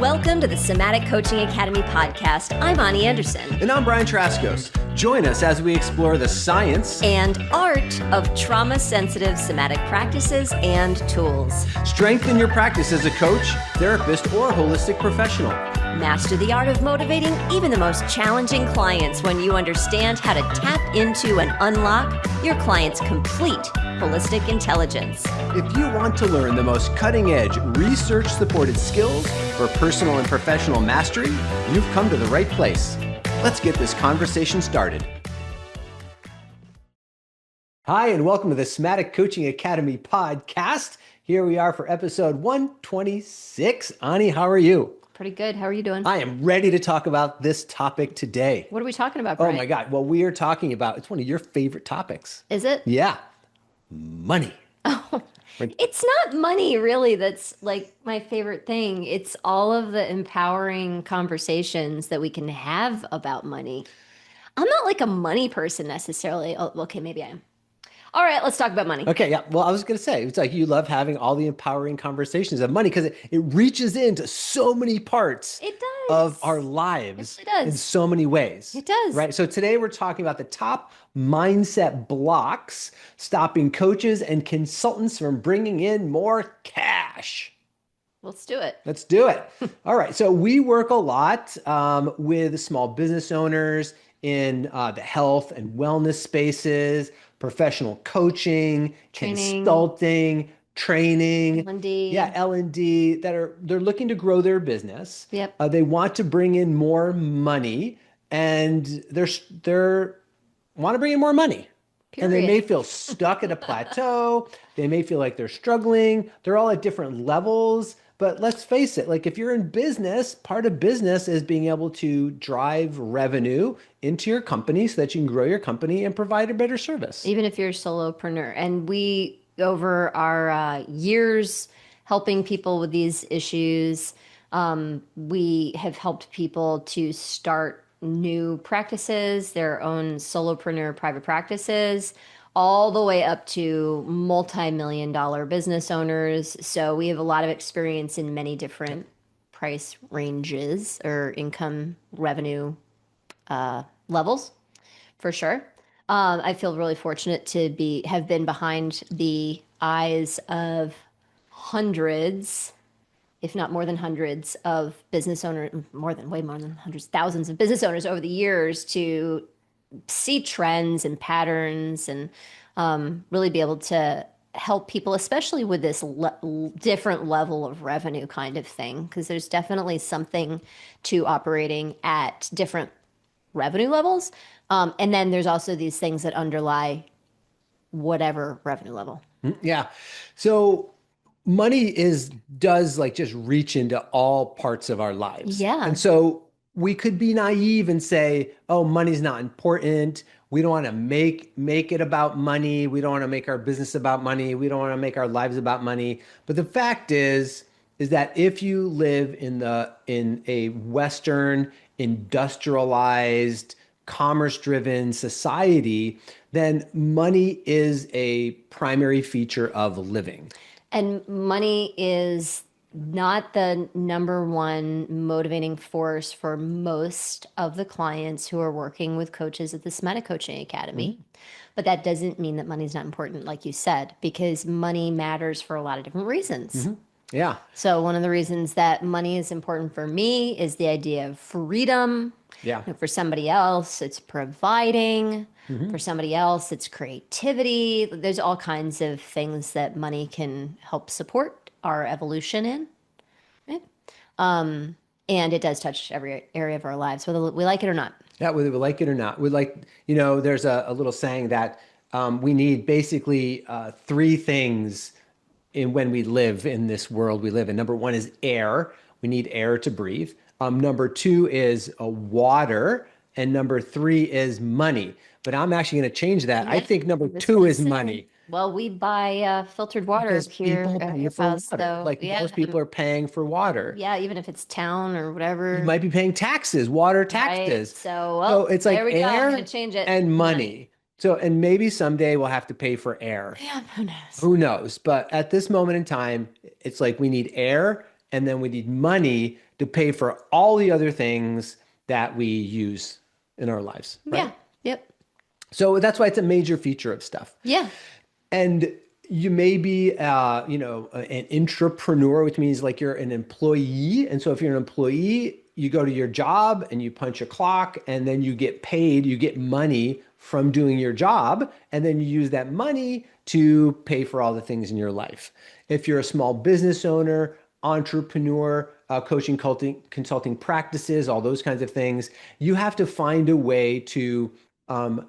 Welcome to the Somatic Coaching Academy podcast. I'm Ani Anderson. And I'm Brian Trzaskos. Join us as we explore the science and art of trauma-sensitive somatic practices and tools. Strengthen your practice as a coach, therapist, or holistic professional. Master the art of motivating even the most challenging clients when you understand how to tap into and unlock your client's complete holistic intelligence. If you want to learn the most cutting-edge, research-supported skills for personal and professional mastery, you've come to the right place. Let's get this conversation started. Hi, and welcome to the Somatic Coaching Academy podcast. Here we are for episode 126. Ani, how are you? Pretty good. How are you doing? I am ready to talk about this topic today. What are we talking about, Brian? Oh my God. Well, we are talking about, it's one of your favorite topics. Is it? Yeah. Money. Oh, it's not money really that's like my favorite thing. It's all of the empowering conversations that we can have about money. I'm not like a money person necessarily. Oh, okay, maybe I am. All right, let's talk about money. Okay, yeah. Well, I was going to say, it's like you love having all the empowering conversations of money because it reaches into so many parts of our lives in so many ways. It does. Right? So today we're talking about the top mindset blocks, stopping coaches and consultants from bringing in more cash. Let's do it. Let's do it. All right. So we work a lot with small business owners in the health and wellness spaces, professional coaching, consulting, training, L&D. Yeah, L&D they're looking to grow their business. Yep. They want to bring in more money, and they're want to bring in more money. Period. And they may feel stuck at a plateau. They may feel like they're struggling. They're all at different levels. But let's face it, like if you're in business, part of business is being able to drive revenue into your company so that you can grow your company and provide a better service. Even if you're a solopreneur. And we, over our years helping people with these issues, we have helped people to start new practices, their own solopreneur private practices, all the way up to multi-million-dollar business owners. So we have a lot of experience in many different price ranges or income revenue levels, for sure. I feel really fortunate to have been behind the eyes of hundreds, if not more than hundreds of business owners, way more than hundreds, thousands of business owners over the years to see trends and patterns and really be able to help people, especially with this different level of revenue kind of thing, because there's definitely something to operating at different revenue levels. And then there's also these things that underlie whatever revenue level. Yeah. So money does like just reach into all parts of our lives. Yeah. And so we could be naive and say, oh, money's not important. We don't want to make it about money. We don't want to make our business about money. We don't want to make our lives about money. But the fact is that if you live in a Western industrialized, commerce-driven society, then money is a primary feature of living. And money is not the number one motivating force for most of the clients who are working with coaches at the Somatic Coaching Academy. Mm-hmm. But that doesn't mean that money's not important, like you said, because money matters for a lot of different reasons. Mm-hmm. Yeah. So one of the reasons that money is important for me is the idea of freedom. Yeah. For somebody else, it's providing. Mm-hmm. For somebody else, it's creativity. There's all kinds of things that money can help support our evolution in. Right? And it does touch every area of our lives, whether we like it or not. Yeah, whether we like it or not. There's a little saying that we need basically three things when we live in this world we live in. Number one is air. We need air to breathe. Number two is water. And number three is money. But I'm actually going to change that. Yeah. I think number two is money. Well, we buy filtered water here at your house, though. Most people are paying for water. Yeah, even if it's town or whatever. You might be paying taxes, water taxes. Right. So it's like air change it. and money. So, and maybe someday we'll have to pay for air. Yeah, who knows? Who knows? But at this moment in time, it's like we need air and then we need money to pay for all the other things that we use in our lives, Yeah. right? Yep. So that's why it's a major feature of stuff. Yeah. And you may be, an intrapreneur, which means like you're an employee. And so if you're an employee, you go to your job and you punch a clock and then you get paid, you get money from doing your job. And then you use that money to pay for all the things in your life. If you're a small business owner, entrepreneur, coaching, consulting practices, all those kinds of things, you have to find a way to um,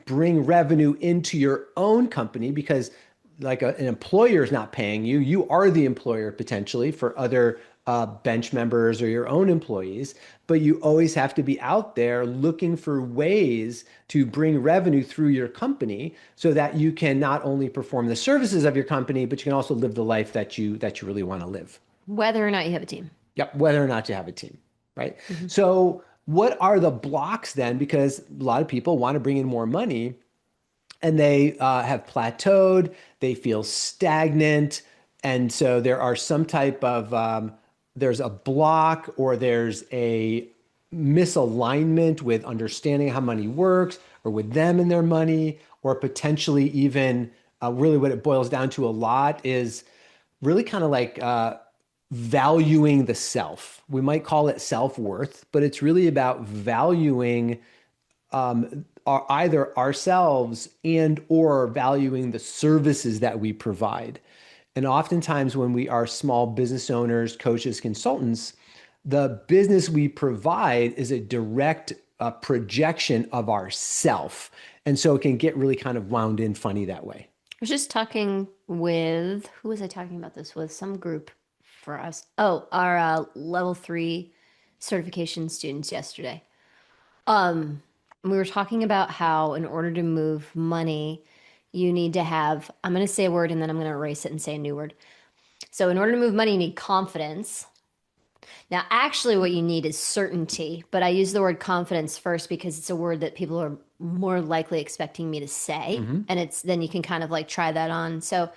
bring revenue into your own company because like an employer is not paying you. You are the employer potentially for other bench members or your own employees, but you always have to be out there looking for ways to bring revenue through your company so that you can not only perform the services of your company, but you can also live the life that you really want to live. Whether or not you have a team. Yep, whether or not you have a team, right? Hmm. So what are the blocks then? Because a lot of people want to bring in more money and they have plateaued, they feel stagnant. And so there are some type of, there's a block or there's a misalignment with understanding how money works or with them and their money, or potentially even really what it boils down to a lot is really kind of like valuing the self. We might call it self-worth, but it's really about valuing either ourselves and or valuing the services that we provide. And oftentimes when we are small business owners, coaches, consultants, the business we provide is a direct projection of ourself. And so it can get really kind of wound in funny that way. I was just talking with, who was I talking about this with? Some group for us. Oh, our level 3 certification students yesterday. We were talking about how in order to move money, you need to have, I'm going to say a word and then I'm going to erase it and say a new word. So in order to move money, you need confidence. Now, actually, what you need is certainty, but I use the word confidence first because it's a word that people are more likely expecting me to say. Hmm. And it's then you can kind of like try that on. So,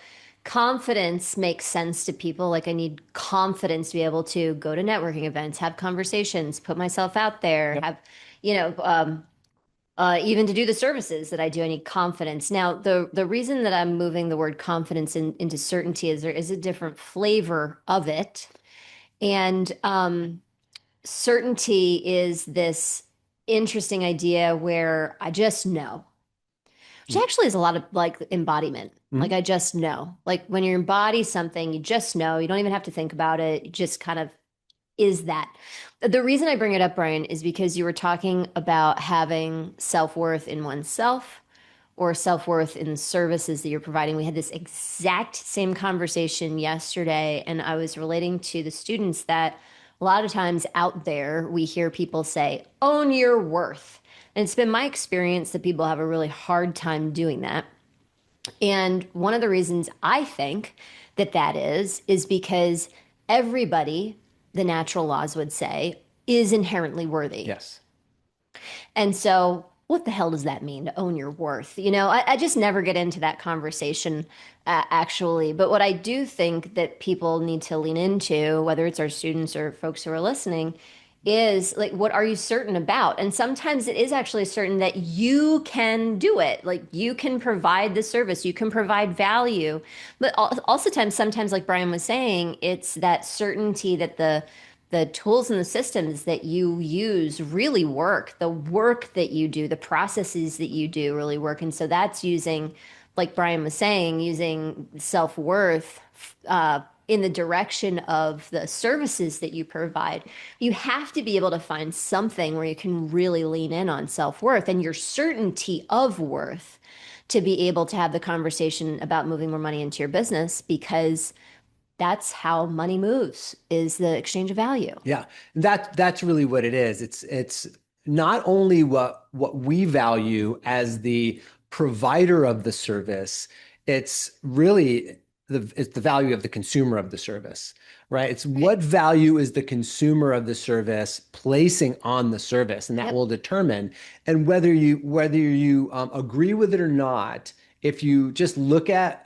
confidence makes sense to people. Like, I need confidence to be able to go to networking events, have conversations, put myself out there, Yep. have, you know, even to do the services that I do, I need confidence. Now, the reason that I'm moving the word confidence into certainty is there is a different flavor of it. And certainty is this interesting idea where I just know, which actually is a lot of like embodiment. Like Hmm. I just know. Like when you embody something, you just know. You don't even have to think about it. It just kind of is that. The reason I bring it up, Brian, is because you were talking about having self-worth in oneself or self-worth in the services that you're providing. We had this exact same conversation yesterday, and I was relating to the students that a lot of times out there we hear people say, own your worth. And it's been my experience that people have a really hard time doing that. And one of the reasons I think that that is because everybody, the natural laws would say, is inherently worthy. Yes. And so, what the hell does that mean to own your worth? I just never get into that conversation actually. But what I do think that people need to lean into, whether it's our students or folks who are listening, is like, what are you certain about? And sometimes it is actually certain that you can do it. Like, you can provide the service, you can provide value. But also, sometimes, like Brian was saying, it's that certainty that the tools and the systems that you use really work. The work that you do, the processes that you do really work. And so that's using, like Brian was saying, using self worth in the direction of the services that you provide. You have to be able to find something where you can really lean in on self worth and your certainty of worth to be able to have the conversation about moving more money into your business because that's how money moves is the exchange of value. Yeah, that's really what it is. It's not only what we value as the provider of the service, it's really it's the value of the consumer of the service, right? It's what value is the consumer of the service placing on the service, and that Yep. will determine. And whether you agree with it or not, if you just look at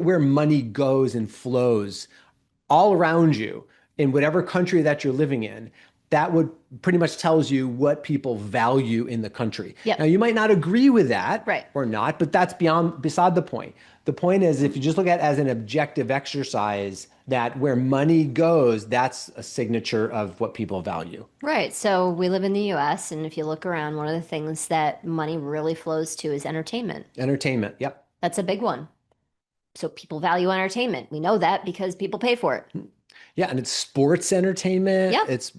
where money goes and flows all around you, in whatever country that you're living in, that would pretty much tells you what people value in the country. Now, Yep. you might not agree with that Right. or not, but that's beside the point. The point is, if you just look at it as an objective exercise, that where money goes, that's a signature of what people value. Right. So we live in the US, and if you look around, one of the things that money really flows to is entertainment. Entertainment. Yep. That's a big one. So people value entertainment. We know that because people pay for it. Yeah, and it's sports entertainment. Yep. It's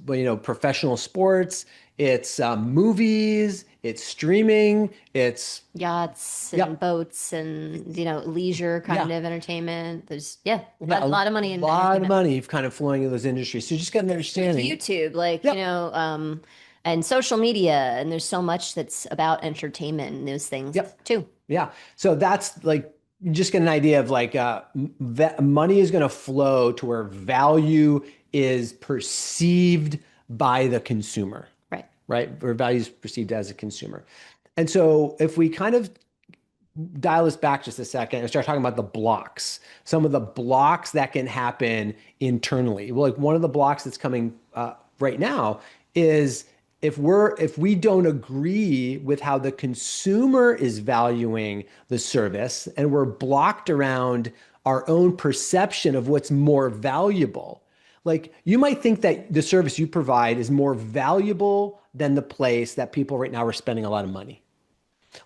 professional sports. It's movies. It's streaming. It's Yachts and yep, boats and, leisure kind yeah, of entertainment. There's, yeah, a yeah, lot, a lot of money in lot of entertainment. money kind of flowing in those industries. So you just get an Like understanding. YouTube, like, Yep, and social media. And there's so much that's about entertainment and those things yep, too. yeah. So that's like you just get an idea of like money is going to flow to where value is perceived by the consumer, Right. right? Where value is perceived as a consumer. And so if we kind of dial this back just a second and start talking about the blocks, some of the blocks that can happen internally. Well, like one of the blocks that's coming right now is if we don't agree with how the consumer is valuing the service and we're blocked around our own perception of what's more valuable. Like you might think that the service you provide is more valuable than the place that people right now are spending a lot of money.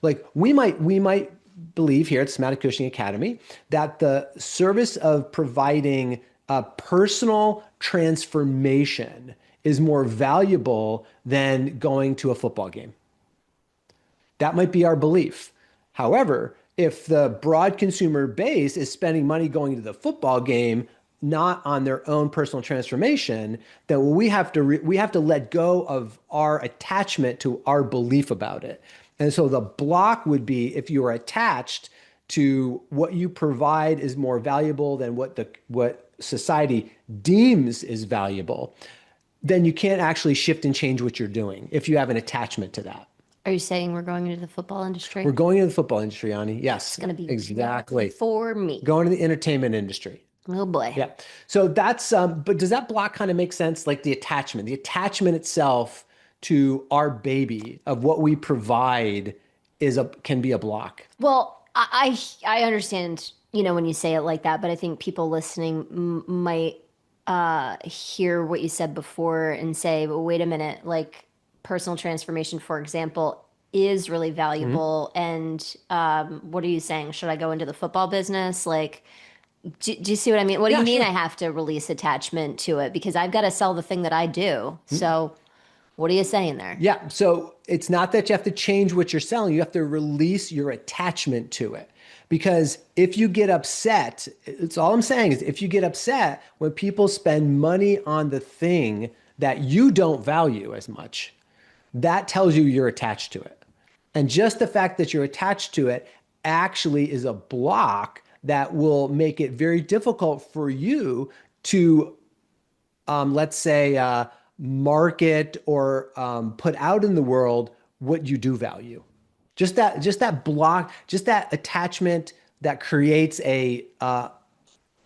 Like we might believe here at Somatic Coaching Academy that the service of providing a personal transformation is more valuable than going to a football game. That might be our belief. However, if the broad consumer base is spending money going to the football game, not on their own personal transformation, then we have to let go of our attachment to our belief about it. And so the block would be if you are attached to what you provide is more valuable than what society deems is valuable, then you can't actually shift and change what you're doing if you have an attachment to that. Are you saying we're going into the football We're industry? going into the football industry, Ani. It's Yes, going to be exactly. for me. Going to the entertainment industry. Oh boy. Yeah. So that's but does that block kind of make sense? Like the attachment itself to our baby of what we provide can be a block. Well, I understand, when you say it like that, but I think people listening might hear what you said before and say, well, wait a minute, like personal transformation, for example, is really Mhm. valuable. And what are you saying? Should I go into the football business? Like, do you see what I mean? What do you Yeah, mean I sure. have to release attachment to it? Because I've got to sell the thing that I do. Mhm. So what are you saying there? Yeah. So it's not that you have to change what you're selling, you have to release your attachment to it. Because if you get upset, it's all I'm saying is if you get upset when people spend money on the thing that you don't value as much, that tells you you're attached to it. And just the fact that you're attached to it actually is a block that will make it very difficult for you to, let's say, market or put out in the world what you do value. Just that block, just that attachment that creates a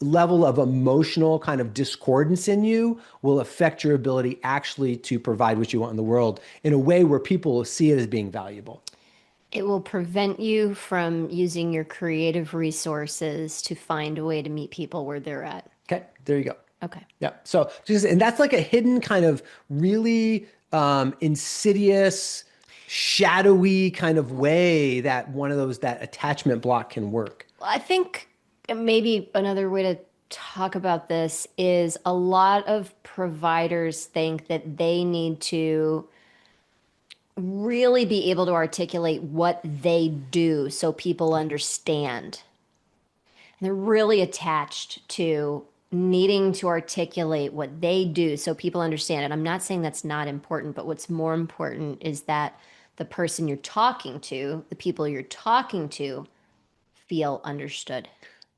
level of emotional kind of discordance in you will affect your ability actually to provide what you want in the world in a way where people will see it as being valuable. It will prevent you from using your creative resources to find a way to meet people where they're at. Okay, there you go. Okay. Yeah. So, and that's like a hidden kind of really insidious, shadowy kind of way that one of those, that attachment block can work. I think maybe another way to talk about this is a lot of providers think that they need to really be able to articulate what they do so people understand. And they're really attached to needing to articulate what they do so people understand it. I'm not saying that's not important, but what's more important is that the person you're talking to, the people you're talking to, feel understood.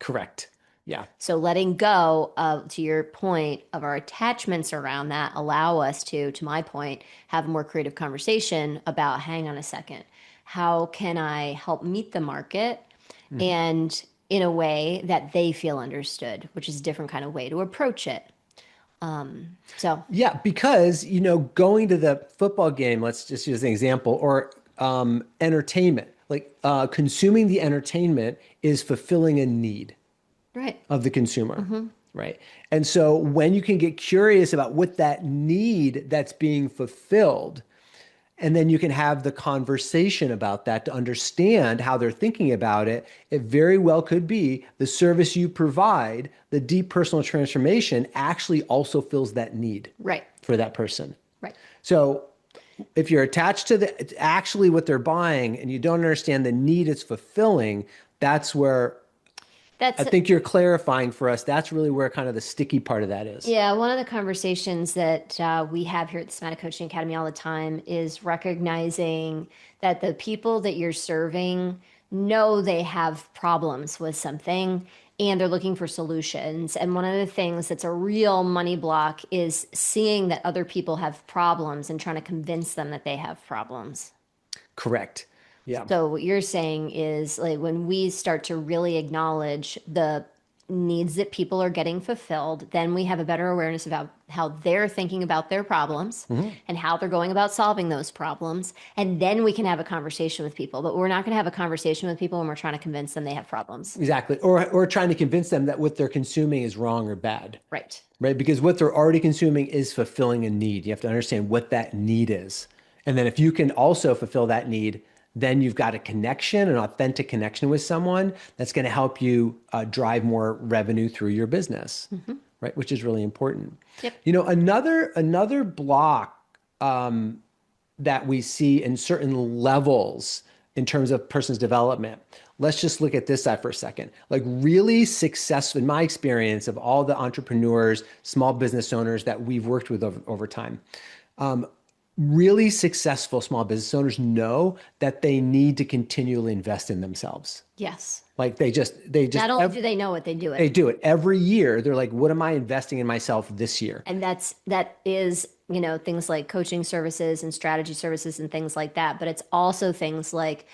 Correct. Yeah. So letting go of, to your point, of our attachments around that allow us to my point, have a more creative conversation about, hang on a second, how can I help meet the market Mhm. and in a way that they feel understood, which is a different kind of way to approach it. So, Yeah, because, going to the football game, let's just use an example, or entertainment, like consuming the entertainment is fulfilling a need right. of the consumer, Hmm. right? And so when you can get curious about what that need that's being fulfilled, and then you can have the conversation about that to understand how they're thinking about it. It very well could be the service you provide, the deep personal transformation actually also fills that need Right. for that person. Right. So if you're attached to actually what they're buying and you don't understand the need it's fulfilling, that's where I That's think you're clarifying for us. That's really where kind of the sticky part of that is. Yeah, one of the conversations that we have here at the Somatic Coaching Academy all the time is recognizing that the people that you're serving know they have problems with something and they're looking for solutions. And one of the things that's a real money block is seeing that other people have problems and trying to convince them that they have problems. Correct. Yeah. So what you're saying is like when we start to really acknowledge the needs that people are getting fulfilled, then we have a better awareness about how they're thinking about their problems Mhm. and how they're going about solving those problems. And then we can have a conversation with people. But we're not going to have a conversation with people when we're trying to convince them they have problems. Exactly. Or trying to convince them that what they're consuming is wrong or bad. Right. Right? Because what they're already consuming is fulfilling a need. You have to understand what that need is. And then if you can also fulfill that need, then you've got a connection, an authentic connection with someone that's going to help you drive more revenue through your business, Hmm. right? Which is really important. Yep. Another block that we see in certain levels in terms of person's development. Let's just look at this side for a second. Like really successful, in my experience of all the entrepreneurs, small business owners that we've worked with over time, really successful small business owners know that they need to continually invest in themselves. Yes. Like they just, Not only do they know it, they do it. they do it every year. They're like, what am I investing in myself this year? And that is, things like coaching services and strategy services and things like that. But it's also things like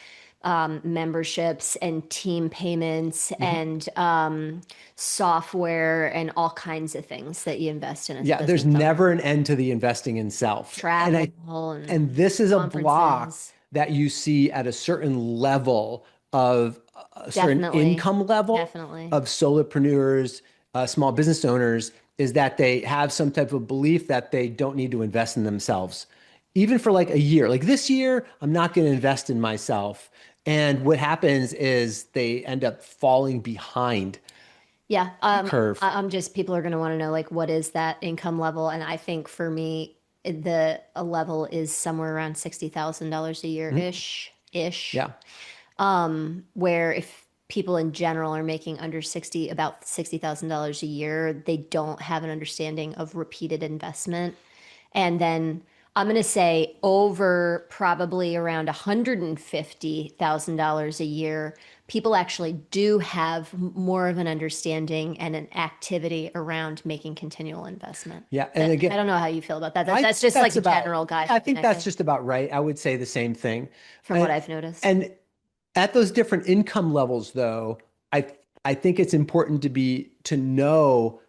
memberships and team payments Mhm. and software and all kinds of things that you invest in as a Yeah, there's business owner. never an end to the investing in self. And I Travel and and this is a block conferences. that you see at a certain level of a certain Definitely. income level Definitely. of solopreneurs, small business owners, is that they have some type of belief that they don't need to invest in themselves, even for like a year. Like this year, I'm not going to invest in myself. And what happens is they end up falling behind Yeah. the curve. I'm just, people are going to want to know, like, what is that income level? And I think for me, the a level is somewhere around $60,000 a year Mhm. ish. Yeah. Where if people in general are making under 60, about $60,000 a year, they don't have an understanding of repeated investment. And then I'm going to say over probably around $150,000 a year, people actually do have more of an understanding and an activity around making continual investment. Yeah. And again, I don't know how you feel about that. I That's just like that's a about general I guideline, think I that's think, just about right. I would say the same thing. from what And I've noticed. and at those different income levels though, I think it's important to know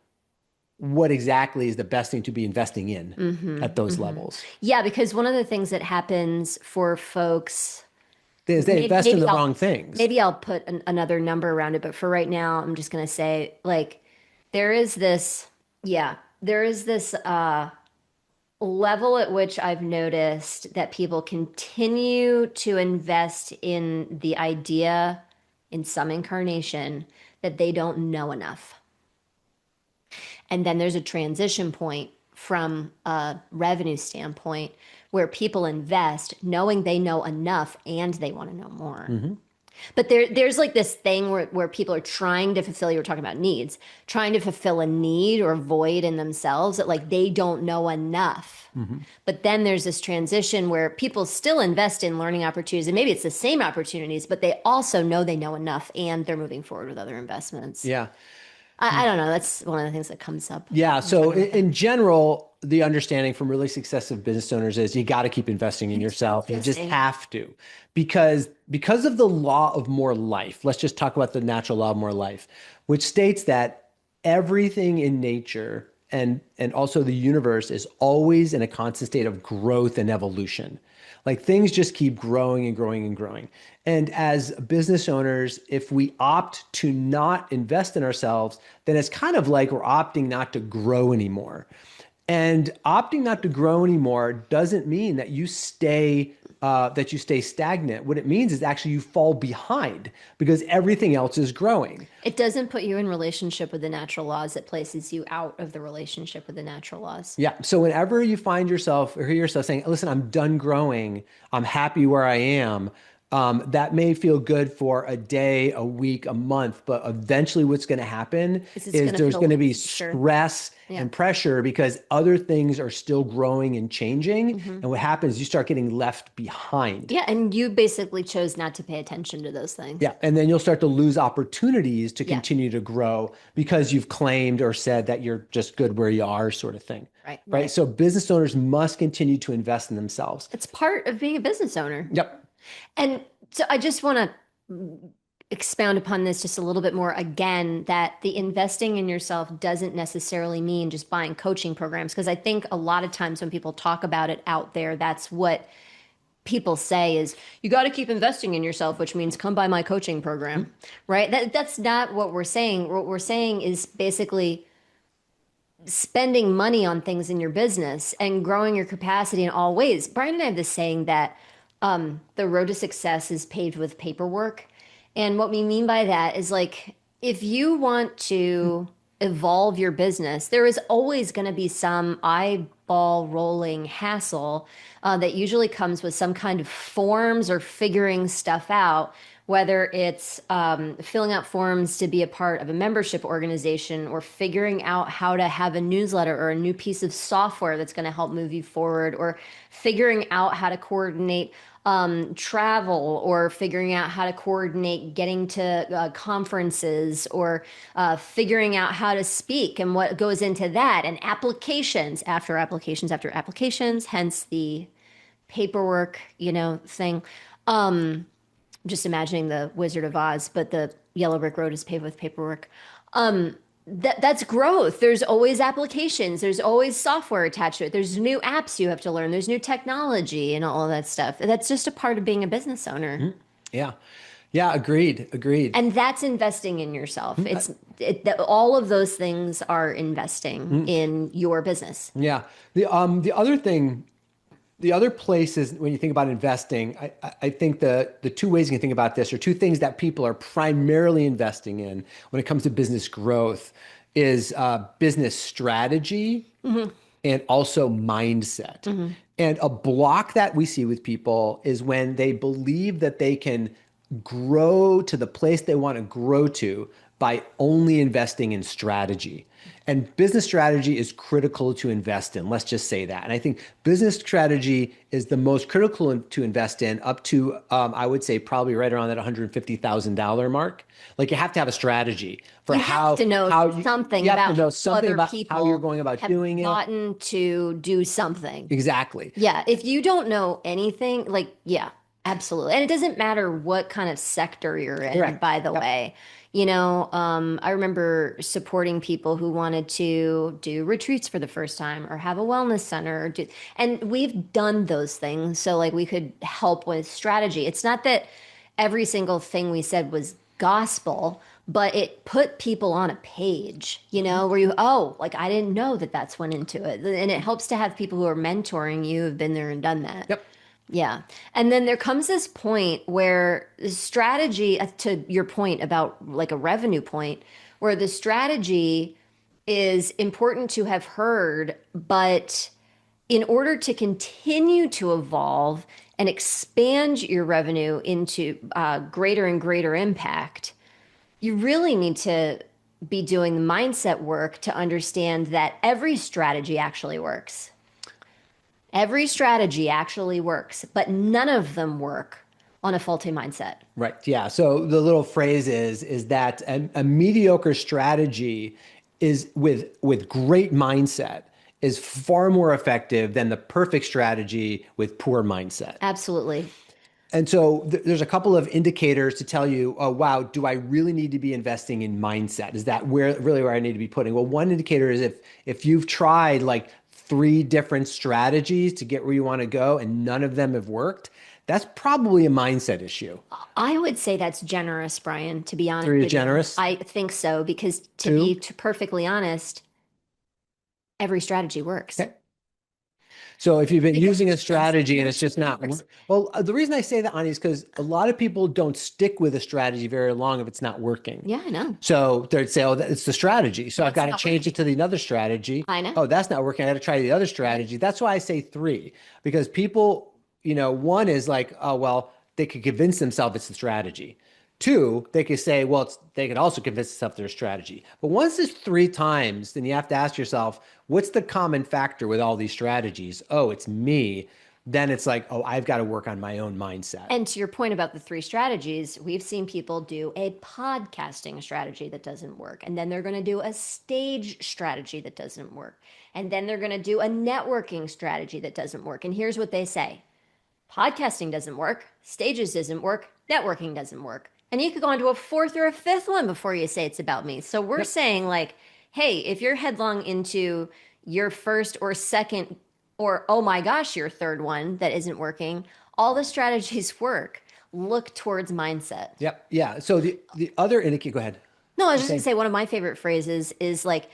what exactly is the best thing to be investing in Hmm. at those Hmm. levels. Yeah, because one of the things that happens for folks, Is they maybe, invest in maybe the I'll wrong things. maybe I'll put another number around it, but for right now, I'm just gonna say like there is this, yeah, there is this level at which I've noticed that people continue to invest in the idea in some incarnation that they don't know enough. And then there's a transition point from a revenue standpoint where people invest knowing they know enough and they want to know more. Hmm. But there's like this thing where people are trying to fulfill, you were talking about needs, trying to fulfill a need or void in themselves that like they don't know enough. Hmm. But then there's this transition where people still invest in learning opportunities and maybe it's the same opportunities, but they also know they know enough and they're moving forward with other investments. Yeah. I don't know. That's one of the things that comes up Yeah. when So talking about that. in general, the understanding from really successful business owners is you got to keep investing in yourself. You just Investing. have to, because of the law of more life. Let's just talk about the natural law of more life, which states that everything in nature and also the universe is always in a constant state of growth and evolution. Like things just keep growing and growing and growing. And as business owners, if we opt to not invest in ourselves, then it's kind of like we're opting not to grow anymore. And opting not to grow anymore doesn't mean that you stay stagnant. What it means is actually you fall behind because everything else is growing. It doesn't put you in relationship with the natural laws. It places you out of the relationship with the natural laws. Yeah. So whenever you find yourself or hear yourself saying, listen, I'm done growing, I'm happy where I am, that may feel good for a day, a week, a month, but eventually what's going to happen This is is going to there's feel going to like be pressure. stress Yeah. and pressure because other things are still growing and changing. Hmm. And what happens, you start getting left behind. Yeah, and you basically chose not to pay attention to those things. Yeah. And then you'll start to lose opportunities to Yeah. continue to grow because you've claimed or said that you're just good where you are, sort of thing. Right, Right. right. So business owners must continue to invest in themselves. It's part of being a business owner. Yep. And so I just want to expound upon this just a little bit more again, that the investing in yourself doesn't necessarily mean just buying coaching programs. Because I think a lot of times when people talk about it out there, that's what people say is you got to keep investing in yourself, which means come buy my coaching program, right? That's not what we're saying. What we're saying is basically spending money on things in your business and growing your capacity in all ways. Brian and I have this saying that the road to success is paved with paperwork. And what we mean by that is like, if you want to evolve your business, there is always going to be some eyeball rolling hassle that usually comes with some kind of forms or figuring stuff out, whether it's filling out forms to be a part of a membership organization or figuring out how to have a newsletter or a new piece of software that's going to help move you forward, or figuring out how to coordinate travel, or figuring out how to coordinate getting to conferences, or figuring out how to speak and what goes into that, and applications after applications after applications, hence the paperwork, thing. Just imagining the Wizard of Oz, but the yellow brick road is paved with paperwork. That's growth. There's always applications. There's always software attached to it. There's new apps you have to learn. There's new technology and all of that stuff. That's just a part of being a business owner. Yeah. Yeah. Agreed. Agreed. And that's investing in yourself. All of those things are investing in your business. Yeah. The other thing, the other place is when you think about investing, I think the two ways you can think about this, or two things that people are primarily investing in when it comes to business growth, is business strategy and also mindset. And a block that we see with people is when they believe that they can grow to the place they want to grow to by only investing in strategy. And business strategy is critical to invest in. Let's just say that. And I think business strategy is the most critical to invest in, up to, I would say, probably right around that $150,000 mark. Like you have to have a strategy for You have to know something you have about to know something other about how you're people going about have doing it. gotten to do something. Exactly. Yeah, if you don't know anything, like, yeah, absolutely. And it doesn't matter what kind of sector you're in, Correct. by the Yep. way. I remember supporting people who wanted to do retreats for the first time or have a wellness center, and we've done those things. So, like, we could help with strategy. It's not that every single thing we said was gospel, but it put people on a page, where like, I didn't know that that's went into it. And it helps to have people who are mentoring you, who've been there and done that. Yep. Yeah. And then there comes this point where the strategy, to your point about like a revenue point, where the strategy is important to have heard, but in order to continue to evolve and expand your revenue into greater and greater impact, you really need to be doing the mindset work to understand that every strategy actually works. Every strategy actually works, but none of them work on a faulty mindset. Right. Yeah. So the little phrase is that a mediocre strategy is with great mindset is far more effective than the perfect strategy with poor mindset. Absolutely. And so there's a couple of indicators to tell you, oh, wow, do I really need to be investing in mindset? Is Yeah. that where I need to be putting? Well, one indicator is if you've tried like three different strategies to get where you want to go and none of them have worked, that's probably a mindset issue. I would say that's generous, Brian, to be honest Three is with you. generous. I think so because to be Two. perfectly honest, every strategy works. Okay. So if you've been Because using a yes, strategy and it's just not, works. well, the reason I say that, Ani, is because a lot of people don't stick with a strategy very long if it's not working. Yeah, I know. So they'd say, oh, it's the strategy. So I've It's got to not change working. it to the another strategy. I know. Oh, that's not working. I got to try the other strategy. That's why I say three, because people, one is like, oh, well, they could convince themselves it's the strategy. Two, they could say, well, they could also convince themselves their strategy. But once it's three times, then you have to ask yourself, what's the common factor with all these strategies? Oh, it's me. Then it's like, oh, I've got to work on my own mindset. And to your point about the three strategies, we've seen people do a podcasting strategy that doesn't work. And then they're going to do a stage strategy that doesn't work. And then they're going to do a networking strategy that doesn't work. And here's what they say: podcasting doesn't work, stages doesn't work, networking doesn't work. And you could go on to a fourth or a fifth one before you say it's about me. So we're Yep. saying, like, hey, if you're headlong into your first or second, or oh my gosh, your third one that isn't working, all the strategies work. Look towards mindset. Yep. Yeah. So the other indicator, go ahead. No, I was You're just gonna saying say one of my favorite phrases is like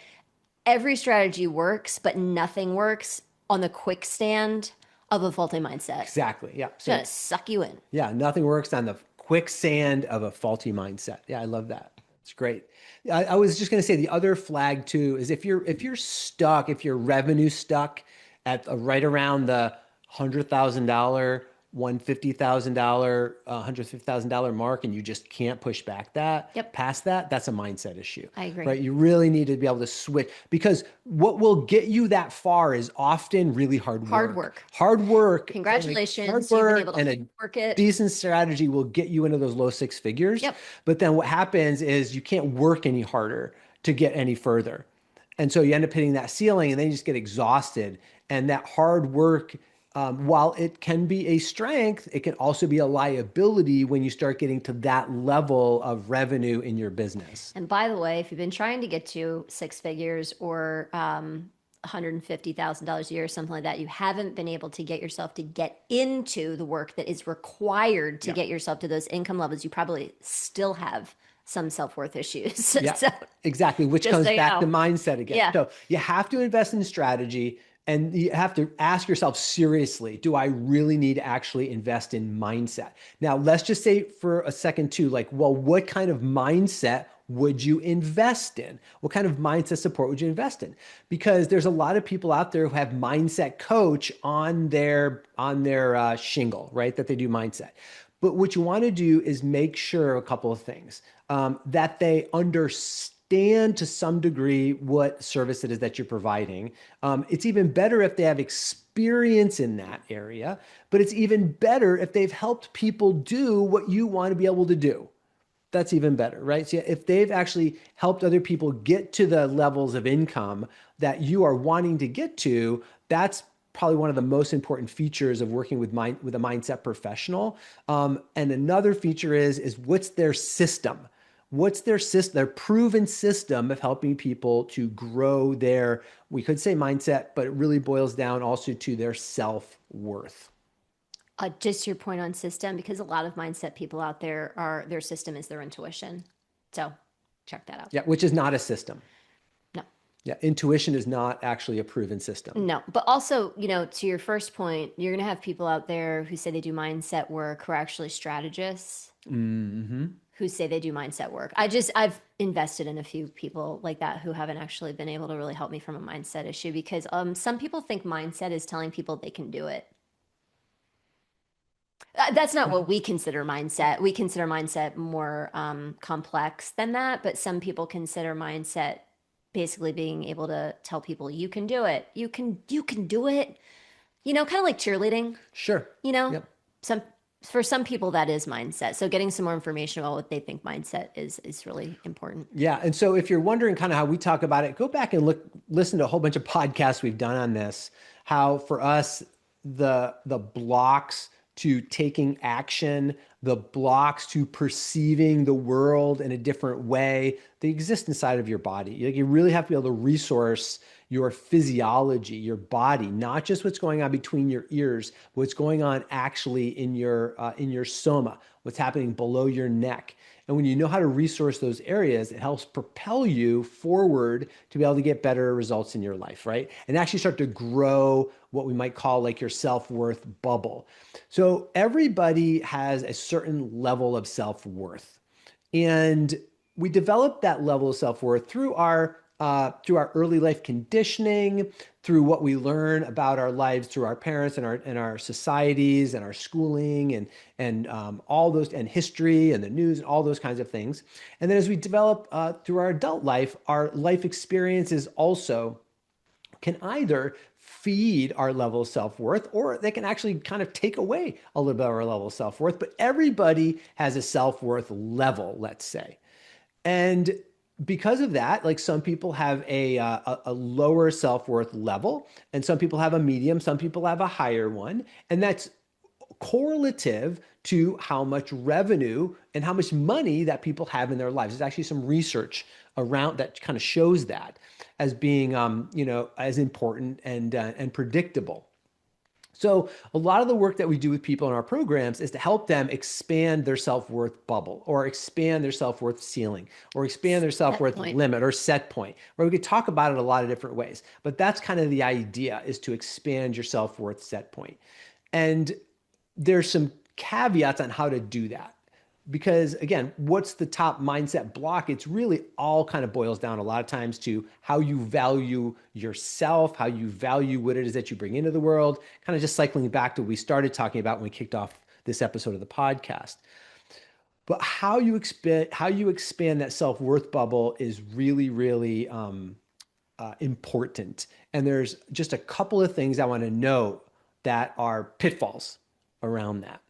every strategy works, but nothing works on the quick stand of a faulty mindset. exactly. Yeah. It's gonna So suck you in. yeah, nothing works on the quicksand of a faulty mindset. Yeah, I love that. It's great. I was just going to say the other flag too is if you're stuck, if your revenue stuck at right around the $100,000, $150,000, $150,000 mark, and you just can't push back that Yep, past that, that's a mindset issue, I agree. right? You really need to be able to switch because what will get you that far is often really hard Hard work. work. Hard Congratulations, you've been work, able to and a work it. decent strategy will get you into those low six figures. Yep. But then what happens is you can't work any harder to get any further. And so you end up hitting that ceiling and then you just get exhausted. And that hard work, while it can be a strength, it can also be a liability when you start getting to that level of revenue in your business. And by the way, if you've been trying to get to six figures or $150,000 a year or something like that, you haven't been able to get yourself to get into the work that is required to Yeah. get yourself to those income levels, you probably still have some self-worth issues. Yeah, So exactly. Which just so comes you back to know. mindset again. Yeah. So you have to invest in strategy and you have to ask yourself seriously, do I really need to actually invest in mindset? Now, let's just say for a second too, like, well, what kind of mindset would you invest in? What kind of mindset support would you invest in? Because there's a lot of people out there who have mindset coach on their shingle, right? That they do mindset. But what you want to do is make sure a couple of things that they understand to some degree what service it is that you're providing. It's even better if they have experience in that area, but it's even better if they've helped people do what you want to be able to do. That's even better, right? So if they've actually helped other people get to the levels of income that you are wanting to get to, that's probably one of the most important features of working with a mindset professional. And another feature is what's their system? What's their system, their proven system of helping people to grow their, we could say mindset, but it really boils down also to their self-worth. Just your point on system, because a lot of mindset people out there are their system is their intuition. So check that out. Yeah, which is not a system. No, Yeah, intuition is not actually a proven system. no. But also, to your first point, you're going to have people out there who say they do mindset work who are actually strategists Hmm. who say they do mindset work. I've invested in a few people like that who haven't actually been able to really help me from a mindset issue because some people think mindset is telling people they can do it. That's not what we consider mindset. We consider mindset more complex than that, but some people consider mindset basically being able to tell people you can do it. You can do it. Kind of like cheerleading, Sure. you know? Yep. Some for some people that is mindset. So getting some more information about what they think mindset is really important. Yeah. And so if you're wondering kind of how we talk about it, go back and listen to a whole bunch of podcasts we've done on this. How for us, the blocks to taking action, the blocks to perceiving the world in a different way, they exist inside of your body. Like, you really have to be able to resource your physiology, your body, not just what's going on between your ears, what's going on actually in your soma, what's happening below your neck. And when you know how to resource those areas, it helps propel you forward to be able to get better results in your life, right? And actually start to grow what we might call like your self-worth bubble. So everybody has a certain level of self-worth. And we develop that level of self-worth through our early life conditioning, through what we learn about our lives through our parents and our societies and our schooling and all those, and history and the news and all those kinds of things. And then as we develop through our life experiences also can either feed our level of self-worth, or they can actually kind of take away a little bit of our level of self-worth. But everybody has a self-worth level, let's say. And because of that, like, some people have a lower self-worth level, and some people have a medium, some people have a higher one. And that's correlative to how much revenue and how much money that people have in their lives. There's actually some research around that kind of shows that as being, as important and predictable. So a lot of the work that we do with people in our programs is to help them expand their self-worth bubble, or expand their self-worth ceiling, or expand their That self-worth point. limit or set point, where we could talk about it a lot of different ways. But that's kind of the idea, is to expand your self-worth set point. And there's some caveats on how to do that. Because again, what's the top mindset block? It's really all kind of boils down a lot of times to how you value yourself, how you value what it is that you bring into the world, kind of just cycling back to what we started talking about when we kicked off this episode of the podcast. But how you expand that self-worth bubble is really, really important. And there's just a couple of things I want to note that are pitfalls around that.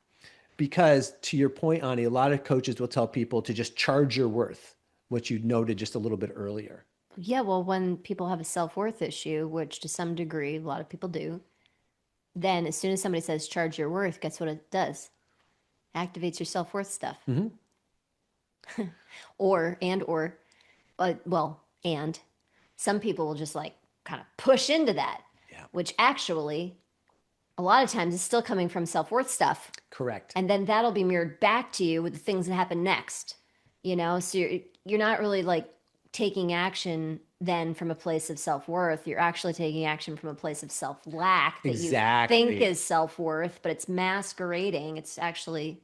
Because to your point, Ani, a lot of coaches will tell people to just charge your worth, what you noted just a little bit earlier. Yeah, well, when people have a self-worth issue, which to some degree a lot of people do, then as soon as somebody says charge your worth, guess what it does? Activates your self-worth stuff. Mm-hmm. Or well, and some people will just like kind of push into that, Yeah, which actually a lot of times is still coming from self-worth stuff. correct. And then that'll be mirrored back to you with the things that happen next. So you're not really like taking action then from a place of self-worth. You're actually taking action from a place of self-lack that you think Exactly. is self-worth, but it's masquerading. It's actually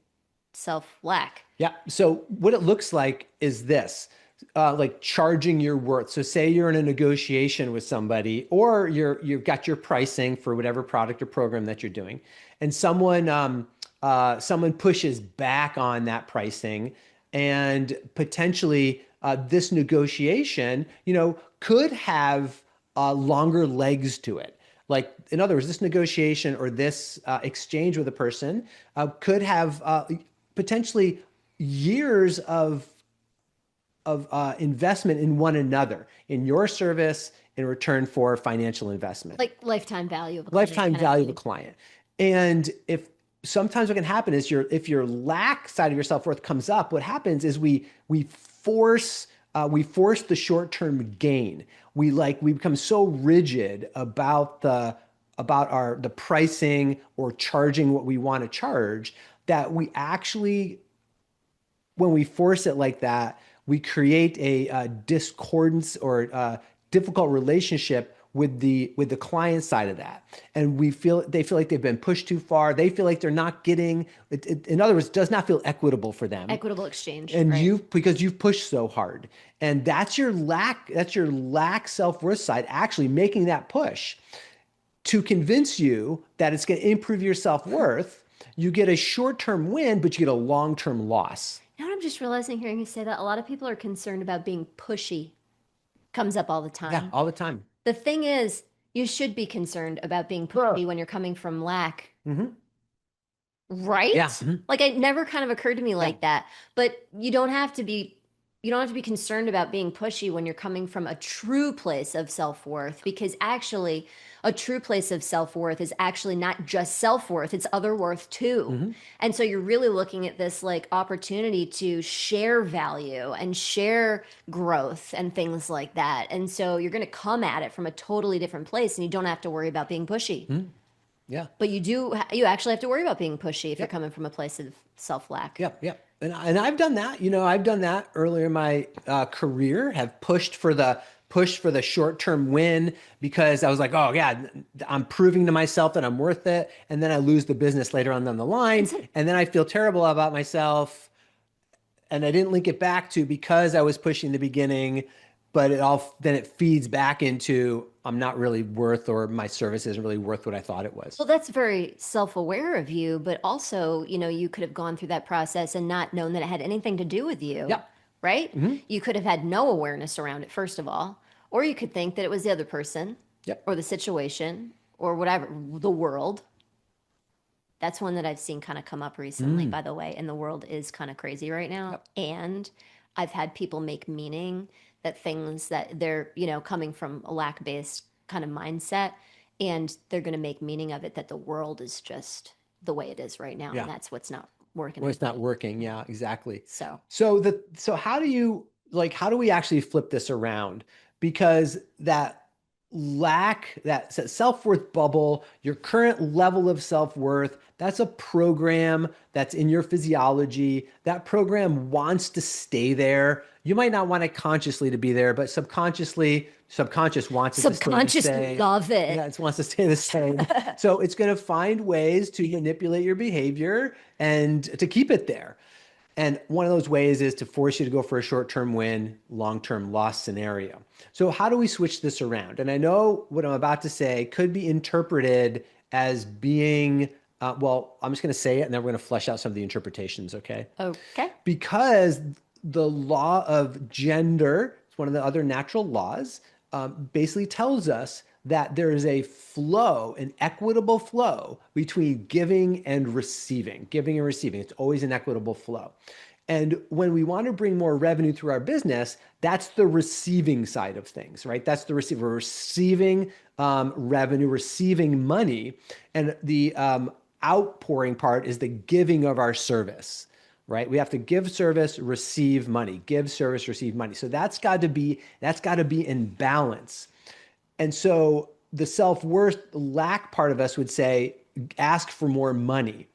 self-lack. Yeah. So what it looks like is this, like charging your worth. So say you're in a negotiation with somebody, or you've got your pricing for whatever product or program that you're doing, and someone pushes back on that pricing, and potentially this negotiation, could have longer legs to it. Like, in other words, this negotiation or this exchange with a person could have potentially years of investment in one another, in your service, in return for financial investment, Like lifetime value of a client lifetime kind of value of a thing. client. And if sometimes what can happen is, if your lack side of your self-worth comes up, what happens is we force the short-term gain. We become so rigid about the pricing or charging what we want to charge, that we actually, when we force it like that, we create a discordance or a difficult relationship with the client side of that. And they feel like they've been pushed too far. They feel like they're not getting it, in other words, it does not feel equitable for them. Equitable exchange, And right? because you've pushed so hard. And that's your lack self-worth side actually making that push to convince you that it's going to improve your self-worth. You get a short-term win, but you get a long-term loss. Now I'm just realizing, hearing you say that, a lot of people are concerned about being pushy. Comes up all the Yeah, time. all the time. The thing is, you should be concerned about being Sure. pushy when you're coming from lack, Hmm. Yeah. right? Mhm. Like, it never kind of occurred to me Yeah. like that. But you don't have to be. you don't have to be concerned about being pushy when you're coming from a true place of self-worth, because actually a true place of self-worth is actually not just self-worth, it's other worth too. Hmm. And so you're really looking at this like opportunity to share value and share growth and things like that. And so you're going to come at it from a totally different place, and you don't have to worry about being pushy. Hmm. Yeah. But you actually have to worry about being pushy if you're Yep. coming from a place of self-lack. Yep. Yep. And I've done that. I've done that earlier in my career. Have pushed for the short-term win because I was like, oh yeah, I'm proving to myself that I'm worth it, and then I lose the business later on down the line, It's and then I feel terrible about myself, and I didn't link it back to because I was pushing in the beginning, but it feeds back into I'm not really worth, or my service isn't really worth what I thought it was. Well, that's very self-aware of you, but also, you could have gone through that process and not known that it had anything to do with you, Yep. right? Hmm. You could have had no awareness around it, first of all, or you could think that it was the other person Yep. or the situation or whatever, the world. That's one that I've seen kind of come up recently, Mm. by the way, and the world is kind of crazy right now. Yep. And I've had people make meaning that things that they're, coming from a lack-based kind of mindset, and they're going to make meaning of it that the world is just the way it is right now, and Yeah. that's what's not working Well, it's not anybody. working. Yeah, exactly. So, So how do we actually flip this around? Because that self-worth bubble, your current level of self-worth, that's a program that's in your physiology. That program wants to stay there. You might not want it consciously to be there, but subconscious wants it to stay the subconscious same. love Yeah, it. it wants to stay the same. So it's going to find ways to manipulate your behavior and to keep it there. And one of those ways is to force you to go for a short-term win, long-term loss scenario. So how do we switch this around? And I know what I'm about to say could be interpreted as being, well, I'm just going to say it and then we're going to flesh out some of the interpretations, okay? Okay. Because the law of gender, it's one of the other natural laws, basically tells us that there is a flow, an equitable flow between giving and receiving. Giving and receiving, it's always an equitable flow. And when we want to bring more revenue through our business, that's the receiving side of things, right? That's the receiver. We're receiving revenue, receiving money. And the outpouring part is the giving of our service, right? We have to give service, receive money, give service, receive money. So that's got to be in balance. And so the self-worth lack part of us would say, ask for more money.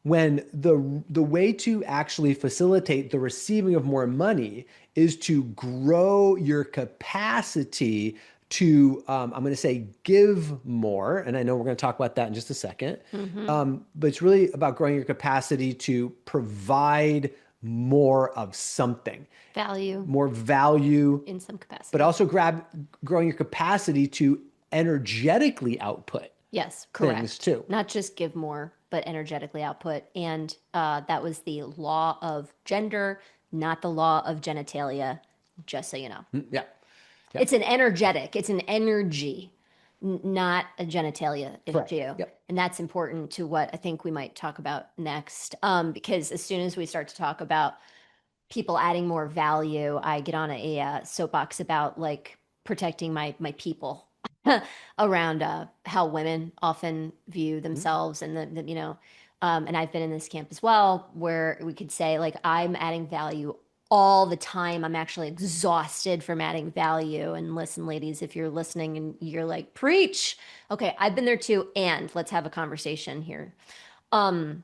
When the way to actually facilitate the receiving of more money is to grow your capacity to, I'm going to say, give more. And I know we're going to talk about that in just a second. Mm-hmm. But it's really about growing your capacity to provide more of something, Value more value, in some but capacity. also growing your capacity to energetically output Yes, things correct. too. Not just give more, but energetically output. And that was the law of gender, not the law of genitalia, just so you know. Mm, yeah. It's Yep. an energetic, it's an energy, not a genitalia Correct. issue. Yep. And that's important to what I think we might talk about next. Because as soon as we start to talk about people adding more value, I get on a soapbox about like protecting my people around how women often view Mm, themselves, and and I've been in this camp as well, where we could say like I'm adding value all the time. I'm actually exhausted from adding value. And listen, ladies, if you're listening and you're like, preach, okay, I've been there too, and let's have a conversation here. Um,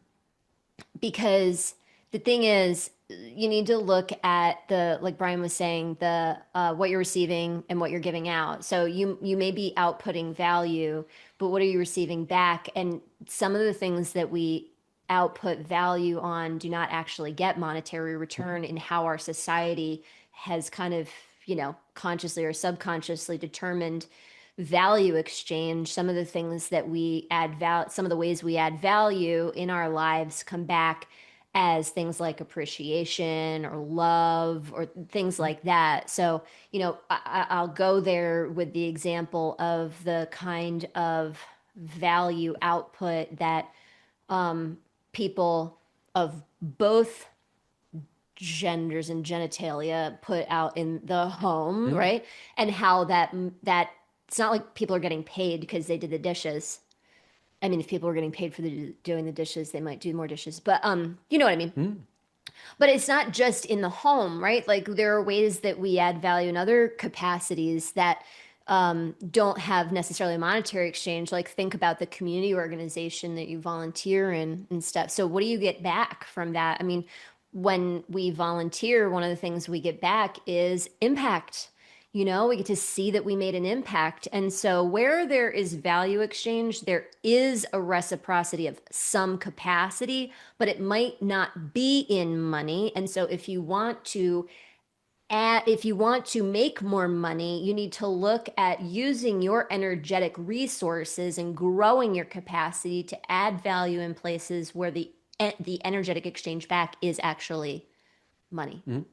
because the thing is, you need to look at the, like Brian was saying, the what you're receiving and what you're giving out. So you may be outputting value, but what are you receiving back? And some of the things that we output value on do not actually get monetary return in how our society has kind of, consciously or subconsciously determined value exchange. Some of the things that we add value, some of the ways we add value in our lives come back as things like appreciation or love or things like that. So, I'll go there with the example of the kind of value output that people of both genders and genitalia put out in the home, Mm. right? And how that it's not like people are getting paid because they did the dishes. I mean, if people were getting paid for doing the dishes, they might do more dishes. But you know what I mean. Mm. But it's not just in the home, right? Like there are ways that we add value in other capacities that don't have necessarily a monetary exchange. Like think about the community organization that you volunteer in and stuff. So what do you get back from that? I mean, when we volunteer, one of the things we get back is impact. You know, we get to see that we made an impact. And so, where there is value exchange, there is a reciprocity of some capacity, but it might not be in money. And so, if you want to make more money, you need to look at using your energetic resources and growing your capacity to add value in places where the energetic exchange back is actually money. Mm.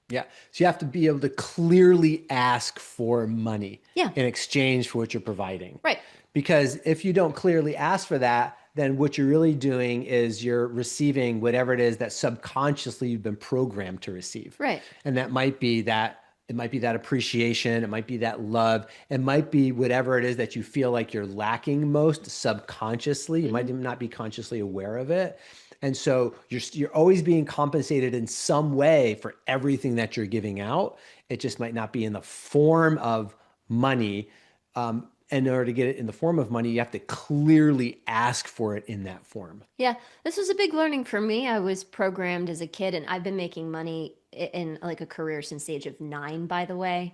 Yeah. So you have to be able to clearly ask for money Yeah, in exchange for what you're providing. right, Because if you don't clearly ask for that, then what you're really doing is you're receiving whatever it is that subconsciously you've been programmed to receive. right. And that might be that it might be that appreciation, it might be that love, it might be whatever it is that you feel like you're lacking most subconsciously. You might Mm-hmm. even not be consciously aware of it. And so you're always being compensated in some way for everything that you're giving out. It just might not be in the form of money. And in order to get it in the form of money, you have to clearly ask for it in that form. Yeah, this was a big learning for me. I was programmed as a kid, and I've been making money in like a career since the age of 9, by the way.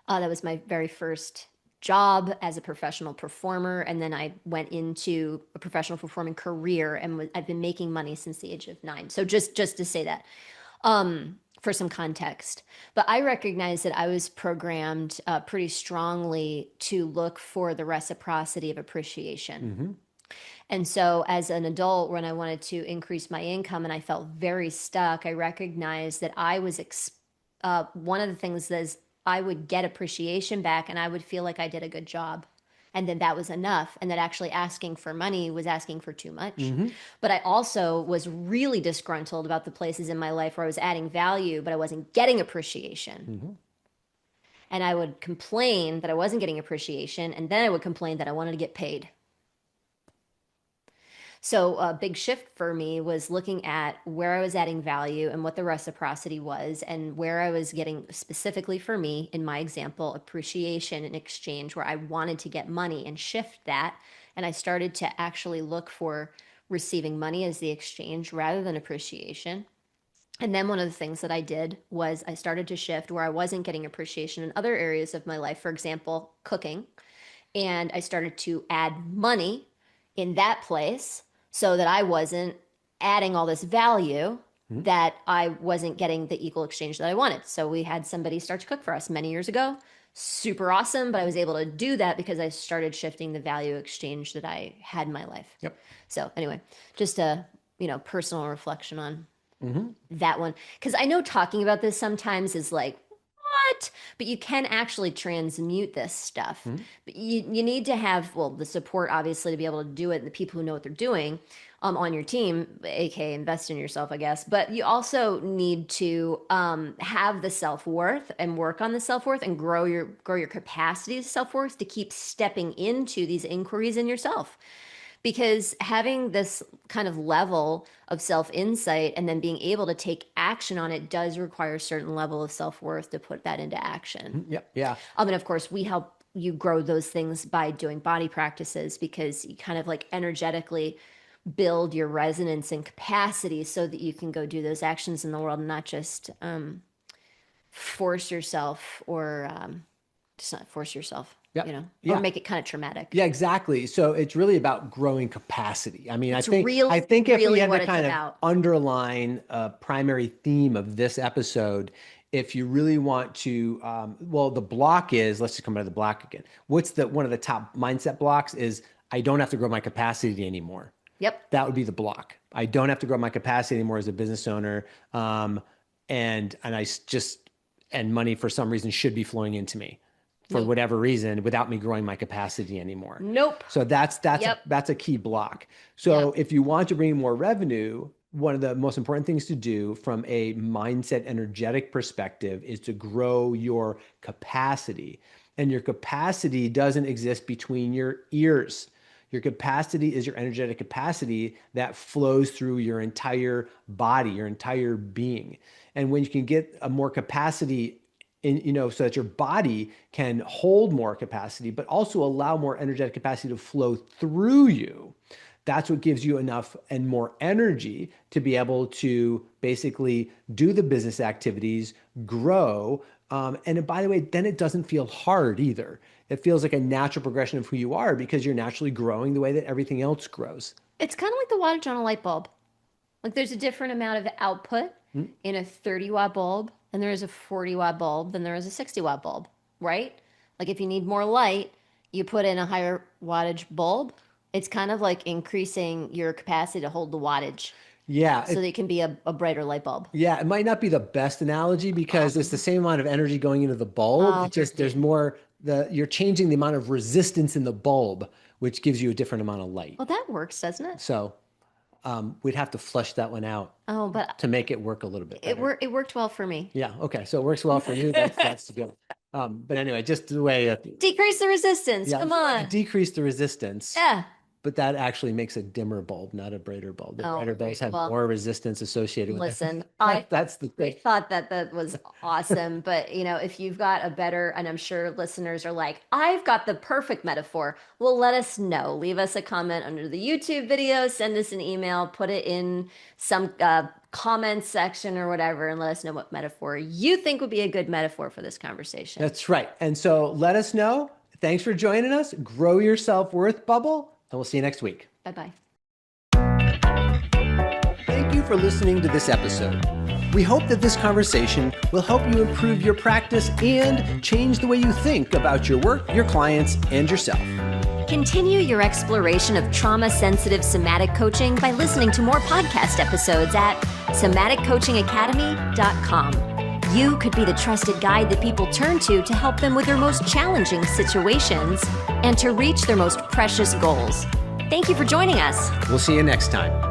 That was my very first job as a professional performer, and then I went into a professional performing career, and I've been making money since the age of 9. So just to say that, for some context. But I recognize that I was programmed pretty strongly to look for the reciprocity of appreciation. Mm-hmm. And so, as an adult, when I wanted to increase my income and I felt very stuck, I recognized that one of the things is I would get appreciation back and I would feel like I did a good job. And then that was enough. And that actually asking for money was asking for too much. Mm-hmm. But I also was really disgruntled about the places in my life where I was adding value, but I wasn't getting appreciation. Mm-hmm. And I would complain that I wasn't getting appreciation. And then I would complain that I wanted to get paid. So a big shift for me was looking at where I was adding value and what the reciprocity was, and where I was getting specifically for me, in my example, appreciation in exchange, where I wanted to get money and shift that. And I started to actually look for receiving money as the exchange rather than appreciation. And then one of the things that I did was I started to shift where I wasn't getting appreciation in other areas of my life, for example, cooking, and I started to add money in that place so that I wasn't adding all this value Mm-hmm. that I wasn't getting the equal exchange that I wanted. So we had somebody start to cook for us many years ago. Super awesome, but I was able to do that because I started shifting the value exchange that I had in my life. Yep. So anyway, just a personal reflection on Mm-hmm. that one, because I know talking about this sometimes is like, what? But you can actually transmute this stuff. Mm-hmm. But you need to have, well, the support, obviously, to be able to do it, and the people who know what they're doing on your team, aka invest in yourself, I guess. But you also need to have the self-worth and work on the self-worth and grow your capacity of self-worth to keep stepping into these inquiries in yourself, because having this kind of level of self-insight and then being able to take action on it does require a certain level of self-worth to put that into action. Yep. Yeah. And of course, we help you grow those things by doing body practices, because you kind of like energetically build your resonance and capacity so that you can go do those actions in the world and not just force yourself, or just not force yourself, Yep. or Yeah. make it kind of traumatic. Yeah, exactly. So it's really about growing capacity. I mean, I It's think I really, think if we really had to what it's kind of about. underline a primary theme of this episode, if you really want to, well, the block is, let's just come back to the block again. What's the one of the top mindset blocks is I don't have to grow my capacity anymore. Yep. That would be the block. I don't have to grow my capacity anymore as a business owner, and and money for some reason should be flowing into me for Nope. whatever reason without me growing my capacity anymore. Nope. So that's Yep. a key block. So Yep. if you want to bring more revenue, one of the most important things to do from a mindset energetic perspective is to grow your capacity. And your capacity doesn't exist between your ears. Your capacity is your energetic capacity that flows through your entire body, your entire being. And when you can get a more capacity in, so that your body can hold more capacity, but also allow more energetic capacity to flow through you, that's what gives you enough and more energy to be able to basically do the business activities, grow. And by the way, then it doesn't feel hard either. It feels like a natural progression of who you are because you're naturally growing the way that everything else grows. It's kind of like the wattage on a light bulb. Like there's a different amount of output in a 30-watt bulb and there is a 40-watt bulb than there is a 60-watt bulb, right? Like if you need more light, you put in a higher wattage bulb. It's kind of like increasing your capacity to hold the wattage Yeah, so that it can be a brighter light bulb. yeah, it might not be the best analogy because it's the same amount of energy going into the bulb. It's just there's more you're changing the amount of resistance in the bulb, which gives you a different amount of light. Well, that works, doesn't it? So we'd have to flush that one out But to make it work a little bit better. it worked well for me. Yeah, okay. So it works well for you. That's good. But anyway, just the way Decrease the resistance. yeah, Come on. decrease the resistance. Yeah. But that actually makes a dimmer bulb, not a brighter bulb. The brighter bulbs have well, more resistance associated with Listen, it. That's the I thing. thought that was awesome. But, if you've got a better, and I'm sure listeners are like, I've got the perfect metaphor, well, let us know. Leave us a comment under the YouTube video, send us an email, put it in some comments section or whatever, and let us know what metaphor you think would be a good metaphor for this conversation. That's right. And so let us know. Thanks for joining us. Grow your self-worth bubble, and we'll see you next week. Bye-bye. Thank you for listening to this episode. We hope that this conversation will help you improve your practice and change the way you think about your work, your clients, and yourself. Continue your exploration of trauma-sensitive somatic coaching by listening to more podcast episodes at somaticcoachingacademy.com. You could be the trusted guide that people turn to help them with their most challenging situations and to reach their most precious goals. Thank you for joining us. We'll see you next time.